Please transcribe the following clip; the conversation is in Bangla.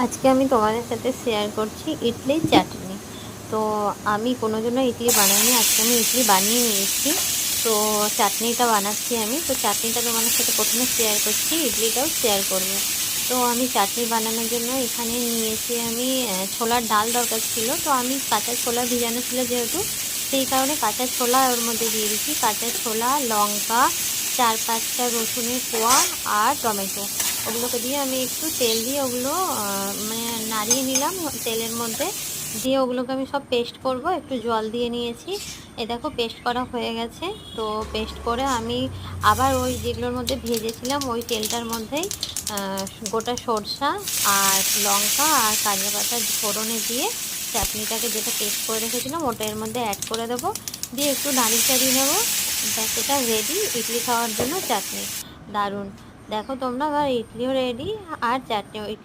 আজকে আমি তোমাদের সাথে শেয়ার করছি ইডলির চাটনি। তো আমি কোনোদিনও ইডলি বানাইনি, আজকে আমি ইডলি বানিয়ে নিয়েছি। তো চাটনিটা বানাচ্ছি আমি। তো চাটনিটা তোমাদের সাথে প্রথমে শেয়ার করছি, ইডলিটাও শেয়ার করব। তো আমি চাটনি বানানোর জন্য এখানে নিয়েছি আমি ছোলার ডাল দরকার ছিল। তো আমি কাঁচা ছোলা ভিজানো ছিল যেহেতু, সেই কারণে কাঁচা ছোলা ওর মধ্যে দিয়ে দিচ্ছি। কাঁচা ছোলা, লঙ্কা, 4-5টা রসুনের কোয়া আর টমেটো, ওগুলোকে দিয়ে আমি একটু তেল দিয়ে ওগুলো মানে নাড়িয়ে নিলাম তেলের মধ্যে। দিয়ে ওগুলোকে আমি সব পেস্ট করব, একটু জল দিয়ে নিয়েছি। এ দেখো পেস্ট করা হয়ে গেছে। তো পেস্ট করে আমি আবার ওই যেগুলোর মধ্যে ভেজেছিলাম ওই তেলটার মধ্যেই গোটা সরষা আর লঙ্কা আর কাঁচা পাতা ফোড়নে দিয়ে চাটনিটাকে যেটা পেস্ট করে রেখেছিলাম ওটা এর মধ্যে অ্যাড করে দেবো। দিয়ে একটু নাড়িয়ে চাড়িয়ে নেবো। ব্যাস, এটা রেডি ইডলি খাওয়ার জন্য চাটনি। দারুণ। দেখো তোমরা, আবার ইডলিও রেডি আর চাটনিও।